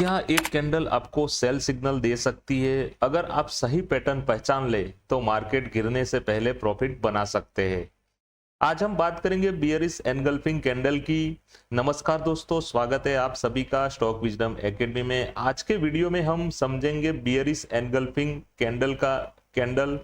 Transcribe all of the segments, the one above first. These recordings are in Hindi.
क्या एक कैंडल आपको सेल सिग्नल दे सकती है? अगर आप सही पैटर्न पहचान ले तो मार्केट गिरने से पहले प्रॉफिट बना सकते हैं। आज हम बात करेंगे बियरिश एनगल्फिंग कैंडल की। नमस्कार दोस्तों, स्वागत है आप सभी का स्टॉक विजडम एकेडमी में। आज के वीडियो में हम समझेंगे बियरिश एनगल्फिंग कैंडल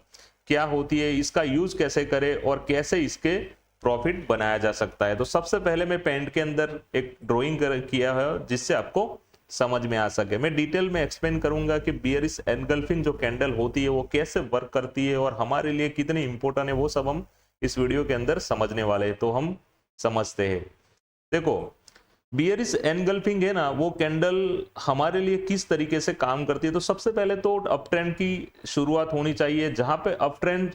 क्या होती है, इसका यूज कैसे करें और कैसे इसके प्रॉफिट बनाया जा सकता है। तो सबसे पहले मैं पेंट के अंदर एक ड्राइंग किया है जिससे आपको समझ में आ सके। मैं डिटेल में एक्सप्लेन करूंगा कि बियरिश एनगल्फिंग जो कैंडल होती है वो कैसे वर्क करती है और हमारे लिए कितनी इंपॉर्टेंट है, वो सब हम इस वीडियो के अंदर समझने वाले हैं। तो हम समझते हैं। देखो, बियरिश एनगल्फिंग है ना, वो कैंडल हमारे लिए किस तरीके से काम करती है। तो सबसे पहले तो अप ट्रेंड की शुरुआत होनी चाहिए। जहां पे अप ट्रेंड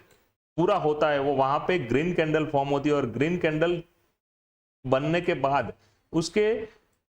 पूरा होता है वो वहां पे ग्रीन कैंडल फॉर्म होती है और ग्रीन कैंडल बनने के बाद उसके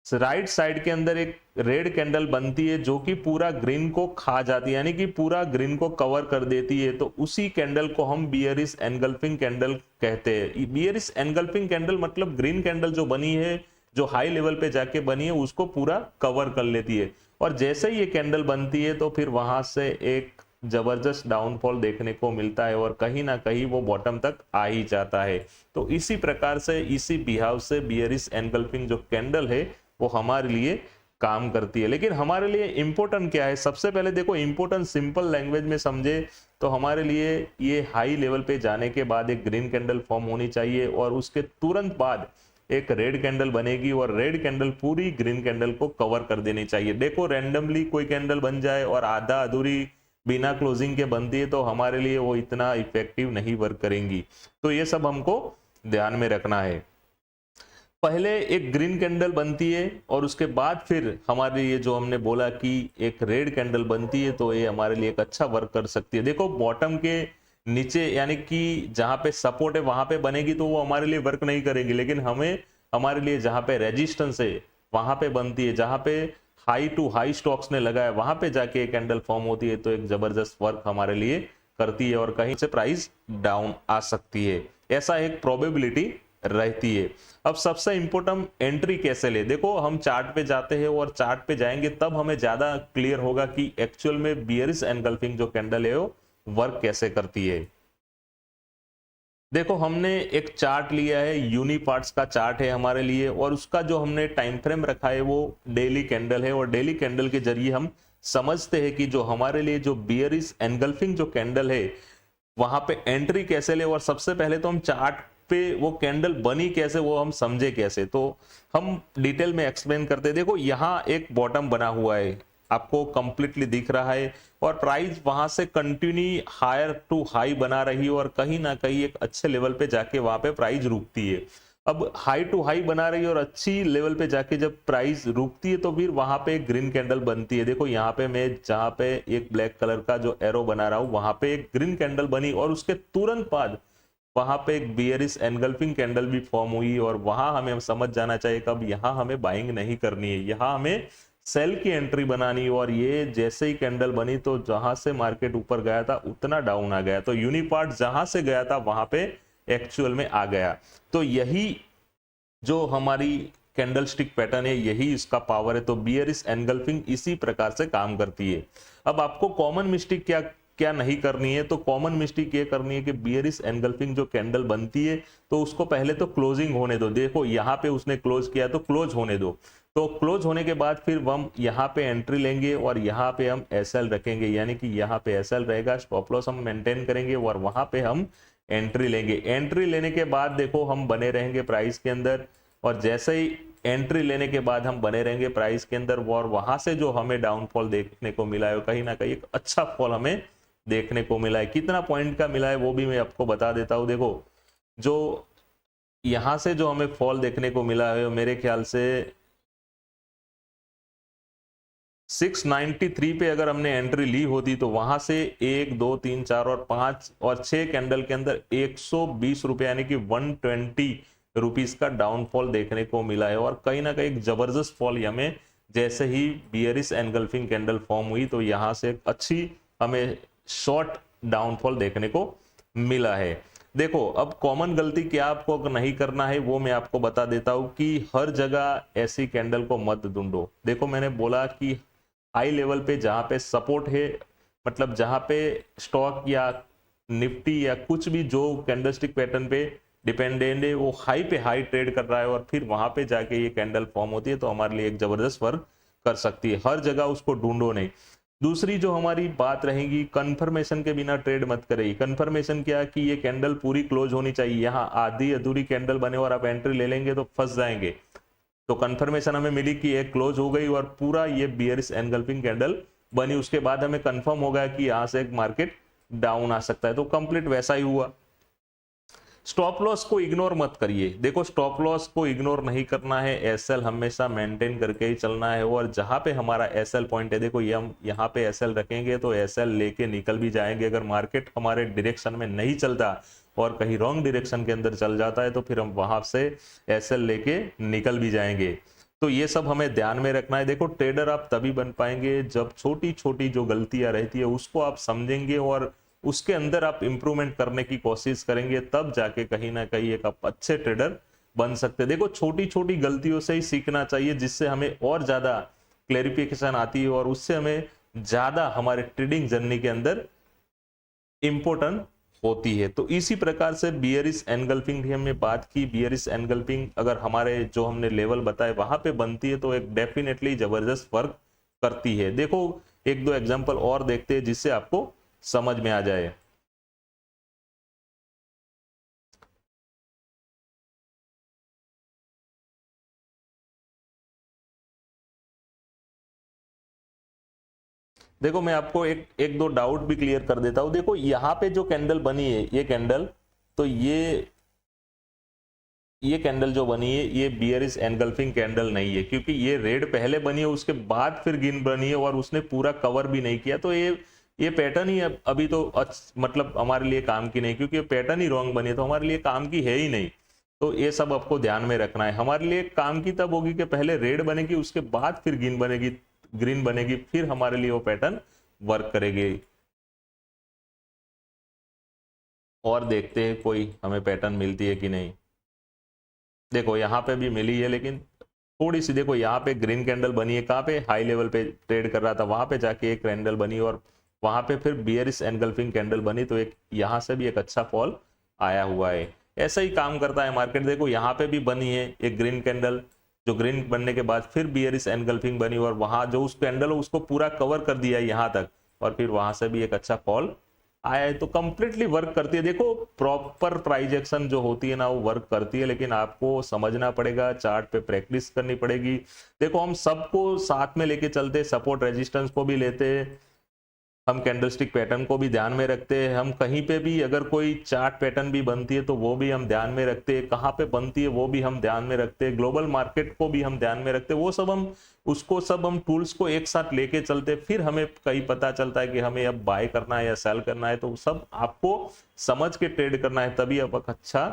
राइट साइड के अंदर एक रेड कैंडल बनती है जो कि पूरा ग्रीन को खा जाती है, यानी कि पूरा ग्रीन को कवर कर देती है। तो उसी कैंडल को हम बियरिश एनगल्फिंग कैंडल कहते हैं। बियरिश एनगल्फिंग कैंडल मतलब ग्रीन कैंडल जो बनी है, जो हाई लेवल पे जाके बनी है, उसको पूरा कवर कर लेती है। और जैसे ही ये कैंडल बनती है तो फिर वहां से एक जबरदस्त डाउनफॉल देखने को मिलता है और कहीं ना कहीं वो बॉटम तक आ ही जाता है। तो इसी प्रकार से, इसी बिहाव से बियरिश एनगल्फिंग जो कैंडल है वो हमारे लिए काम करती है। लेकिन हमारे लिए इंपॉर्टेंट क्या है? सबसे पहले देखो, इंपॉर्टेंट सिंपल लैंग्वेज में समझे तो हमारे लिए ये हाई लेवल पे जाने के बाद एक ग्रीन कैंडल फॉर्म होनी चाहिए और उसके तुरंत बाद एक रेड कैंडल बनेगी और रेड कैंडल पूरी ग्रीन कैंडल को कवर कर देनी चाहिए। देखो, रैंडमली कोई कैंडल बन जाए और आधा अधूरी बिना क्लोजिंग के बनती है तो हमारे लिए वो इतना इफेक्टिव नहीं वर्क करेंगी। तो ये सब हमको ध्यान में रखना है। पहले एक ग्रीन कैंडल बनती है और उसके बाद फिर हमारे लिए जो हमने बोला कि एक रेड कैंडल बनती है, तो ये हमारे लिए एक अच्छा वर्क कर सकती है। देखो, बॉटम के नीचे यानी कि जहां पे सपोर्ट है वहां पे बनेगी तो वो हमारे लिए वर्क नहीं करेगी, लेकिन हमें हमारे लिए जहां पे रेजिस्टेंस है वहां पे बनती है, जहां पे हाई टू हाई स्टॉक्स ने लगाया वहां पे जाके एक कैंडल फॉर्म होती है, तो एक जबरदस्त वर्क हमारे लिए करती है और कहीं से प्राइस डाउन आ सकती है, ऐसा एक प्रोबेबिलिटी रहती है। अब सबसे इंपॉर्टेंट, एंट्री कैसे ले। देखो, हम चार्ट पे जाते हैं और चार्ट पे जाएंगे तब हमें ज्यादा क्लियर होगा कि एक्चुअल में बियरिश एनगल्फिंग जो कैंडल है वो वर्क कैसे करती है। देखो, हमने एक चार्ट लिया है, यूनिपार्ट्स का चार्ट है हमारे लिए, और उसका जो हमने टाइम फ्रेम रखा है वो डेली कैंडल है। और डेली कैंडल के जरिए हम समझते हैं कि जो हमारे लिए जो बियरिश एनगल्फिंग जो कैंडल है वहां पे एंट्री कैसे ले। और सबसे पहले तो हम चार्ट पे वो कैंडल बनी कैसे वो हम समझे कैसे, तो हम डिटेल में एक्सप्लेन करते हैं। देखो, यहाँ एक बॉटम बना हुआ है, आपको कंप्लीटली दिख रहा है, और प्राइस वहां से कंटिन्यू हायर टू हाई बना रही है और कहीं ना कहीं एक अच्छे लेवल पे जाके वहां पे प्राइस रुकती है। अब हाई टू हाई बना रही है और अच्छी लेवल पे जाके जब प्राइस रुकती है तो फिर वहां पे एक ग्रीन कैंडल बनती है। देखो, यहाँ पे मैं जहां पे एक ब्लैक कलर का जो एरो बना रहा हूं वहां पे एक ग्रीन कैंडल बनी और उसके तुरंत बाद वहां पे एक बियरिश एनगल्फिंग कैंडल भी फॉर्म हुई। और वहां हमें समझ जाना चाहिए कब यहाँ हमें बाइंग नहीं करनी है, यहाँ हमें सेल की एंट्री बनानी है। और ये जैसे ही कैंडल बनी तो जहां से मार्केट ऊपर गया था उतना डाउन आ गया, तो यूनिपार्ट जहां से गया था वहां पे एक्चुअल में आ गया। तो यही जो हमारी कैंडल स्टिक पैटर्न है, यही इसका पावर है। तो बियरिश एनगल्फिंग इसी प्रकार से काम करती है। अब आपको कॉमन मिस्टेक क्या क्या नहीं करनी है, तो कॉमन मिस्टेक ये करनी है कि बियरिश एनगल्फिंग जो कैंडल बनती है तो उसको पहले तो क्लोजिंग होने दो। देखो, यहाँ पे उसने क्लोज किया तो क्लोज होने दो। तो क्लोज होने के बाद फिर हम यहाँ पे एंट्री लेंगे और यहाँ पे हम एसएल रखेंगे, यानी कि यहाँ पे एसएल रहेगा, स्टॉप लॉस हम मेंटेन करेंगे और वहां पे हम एंट्री लेंगे। एंट्री लेने के बाद देखो, हम बने रहेंगे प्राइस के अंदर, और जैसे ही एंट्री लेने के बाद हम बने रहेंगे प्राइस के अंदर, और वहां से जो हमें डाउनफॉल देखने को मिला है कहीं ना कहीं एक अच्छा फॉल हमें देखने को मिला है। कितना पॉइंट का मिला है वो भी मैं आपको बता देता हूं। देखो, जो यहां से जो हमें फॉल देखने को मिला है मेरे ख्याल से 693 पे अगर हमने एंट्री ली होती तो वहां से 1 2 3 4 और 5 और 6 कैंडल के अंदर 120 रुपए यानी कि 120 रुपीस का डाउनफॉल देखने को मिला है। और कहीं ना कहीं एक जबरदस्त फॉल हमें जैसे ही बियरिश एनगल्फिंग कैंडल फॉर्म हुई तो यहां से अच्छी हमें शॉर्ट डाउनफॉल देखने को मिला है। देखो अब कॉमन गलती क्या आपको अगर नहीं करना है वो मैं आपको बता देता हूं कि हर जगह ऐसी कैंडल को मत ढूंढो। देखो मैंने बोला कि हाई लेवल पे जहां पे सपोर्ट है, मतलब जहां पे स्टॉक या निफ्टी या कुछ भी जो कैंडलस्टिक पैटर्न पे डिपेंडेंट है वो हाई पे हाई ट्रेड कर रहा है और फिर वहां पे जाके ये कैंडल फॉर्म होती है तो हमारे लिए एक जबरदस्त वर्क कर सकती है। हर जगह उसको ढूंढो नहीं। दूसरी जो हमारी बात रहेगी, कंफर्मेशन के बिना ट्रेड मत करेगी। कंफर्मेशन क्या कि ये कैंडल पूरी क्लोज होनी चाहिए, यहाँ आधी अधूरी कैंडल बने और आप एंट्री ले लेंगे तो फंस जाएंगे। तो कंफर्मेशन हमें मिली कि ये क्लोज हो गई और पूरा ये बियरिश एनगल्फिंग कैंडल बनी, उसके बाद हमें कंफर्म हो गया कि यहां से एक मार्केट डाउन आ सकता है, तो कंप्लीट वैसा ही हुआ। स्टॉप लॉस को इग्नोर मत करिए। देखो स्टॉप लॉस को इग्नोर नहीं करना है, एसएल हमेशा मेंटेन करके ही चलना है और जहां पे हमारा एसएल पॉइंट है, देखो ये हम यहाँ पे एसएल रखेंगे तो एसएल लेके निकल भी जाएंगे। अगर मार्केट हमारे डायरेक्शन में नहीं चलता और कहीं रॉन्ग डायरेक्शन के अंदर चल जाता है तो फिर हम वहां से एसएल लेके निकल भी जाएंगे। तो ये सब हमें ध्यान में रखना है। देखो ट्रेडर आप तभी बन पाएंगे जब छोटी छोटी जो गलतियां रहती है उसको आप समझेंगे और उसके अंदर आप इंप्रूवमेंट करने की कोशिश करेंगे, तब जाके कहीं ना कहीं एक आप अच्छे ट्रेडर बन सकते हैं। देखो छोटी छोटी गलतियों से ही सीखना चाहिए जिससे हमें और ज्यादा क्लैरिफिकेशन आती है और उससे हमें ज्यादा हमारे ट्रेडिंग जर्नी के अंदर इंपॉर्टेंट होती है। तो इसी प्रकार से बियरिश एनगल्फिंग की हमने बात की। बियरिश एनगल्फिंग अगर हमारे जो हमने लेवल बताए वहां पे बनती है तो एक डेफिनेटली जबरदस्त वर्क करती है। देखो एक दो एग्जांपल और देखते हैं जिससे आपको समझ में आ जाए। देखो मैं आपको एक एक दो डाउट भी क्लियर कर देता हूं। देखो यहाँ पे जो कैंडल बनी है ये कैंडल, तो ये कैंडल जो बनी है ये बियरिश एनगल्फिंग कैंडल नहीं है, क्योंकि ये रेड पहले बनी है उसके बाद फिर गिन बनी है और उसने पूरा कवर भी नहीं किया। तो ये पैटर्न ही अभी तो मतलब हमारे लिए काम की नहीं, क्योंकि ये पैटर्न ही रॉन्ग बनी है तो हमारे लिए काम की है ही नहीं। तो ये सब आपको ध्यान में रखना है। हमारे लिए काम की तब होगी कि पहले रेड बनेगी उसके बाद फिर ग्रीन बनेगी, फिर हमारे लिए वो पैटर्न वर्क करेगी। और देखते हैं कोई हमें पैटर्न मिलती है कि नहीं। देखो यहाँ पे भी मिली है लेकिन थोड़ी सी, देखो यहाँ पे ग्रीन कैंडल बनी है, कहाँ पे हाई लेवल पे ट्रेड कर रहा था वहां पे जाके एक कैंडल बनी और वहां पे फिर बियरिश एनगल्फिंग कैंडल बनी, तो एक यहाँ से भी एक अच्छा फॉल आया हुआ है। ऐसा ही काम करता है मार्केट। देखो यहाँ पे भी बनी है एक ग्रीन कैंडल, जो ग्रीन बनने के बाद फिर बियरिश एनगल्फिंग बनी और वहां जो उस कैंडल उसको पूरा कवर कर दिया यहाँ तक और फिर वहां से भी एक अच्छा फॉल आया है। तो कंप्लीटली वर्क करती है। देखो प्रॉपर प्राइस एक्शन जो होती है ना वो वर्क करती है, लेकिन आपको समझना पड़ेगा, चार्ट पे प्रैक्टिस करनी पड़ेगी। देखो हम सबको साथ में लेके चलते, सपोर्ट रेजिस्टेंस को भी लेते, हम कैंडलस्टिक पैटर्न को भी ध्यान में रखते हैं। हम कहीं पे भी अगर कोई चार्ट पैटर्न भी बनती है तो वो भी हम ध्यान में रखते हैं, कहाँ पे बनती है वो भी हम ध्यान में रखते हैं, ग्लोबल मार्केट को भी हम ध्यान में रखते हैं। वो सब हम टूल्स को एक साथ लेके चलते, फिर हमें कहीं पता चलता है कि हमें अब बाय करना है या सेल करना है। तो सब आपको समझ के ट्रेड करना है, तभी आप अच्छा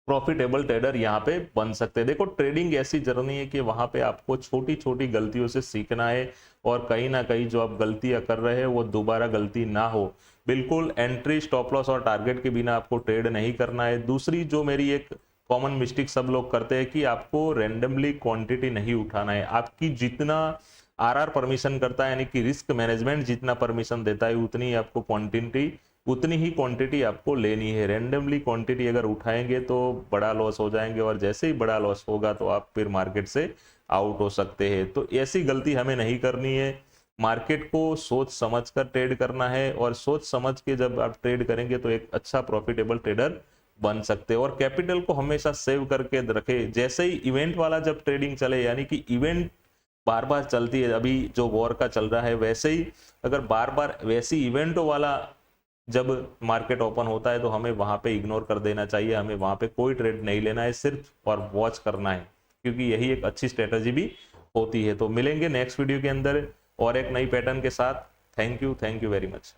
प्रॉफिटेबल ट्रेडर यहाँ पे बन सकते हैं। देखो ट्रेडिंग ऐसी जर्नी है कि वहां पे आपको छोटी छोटी गलतियों से सीखना है और कहीं ना कहीं जो आप गलतियां कर रहे हैं वो दोबारा गलती ना हो। बिल्कुल एंट्री, स्टॉप लॉस और टारगेट के बिना आपको ट्रेड नहीं करना है। दूसरी जो मेरी एक कॉमन मिस्टेक सब लोग करते हैं कि आपको रैंडमली क्वांटिटी नहीं उठाना है। आपकी जितना आरआर परमिशन करता है, यानी कि रिस्क मैनेजमेंट जितना परमिशन देता है, उतनी ही क्वांटिटी आपको लेनी है। रैंडमली क्वांटिटी अगर उठाएंगे तो बड़ा लॉस हो जाएंगे और जैसे ही बड़ा लॉस होगा तो आप फिर मार्केट से आउट हो सकते हैं। तो ऐसी गलती हमें नहीं करनी है। मार्केट को सोच समझ कर ट्रेड करना है और सोच समझ के जब आप ट्रेड करेंगे तो एक अच्छा प्रॉफिटेबल ट्रेडर बन सकते हैं। और कैपिटल को हमेशा सेव करके रखे। जैसे ही इवेंट वाला जब ट्रेडिंग चले, यानी कि इवेंट बार बार चलती है, अभी जो वॉर का चल रहा है वैसे ही अगर बार बार वैसी इवेंटों वाला जब मार्केट ओपन होता है तो हमें वहां पे इग्नोर कर देना चाहिए। हमें वहां पे कोई ट्रेड नहीं लेना है, सिर्फ और वॉच करना है, क्योंकि यही एक अच्छी स्ट्रेटजी भी होती है। तो मिलेंगे नेक्स्ट वीडियो के अंदर और एक नई पैटर्न के साथ। Thank you very much.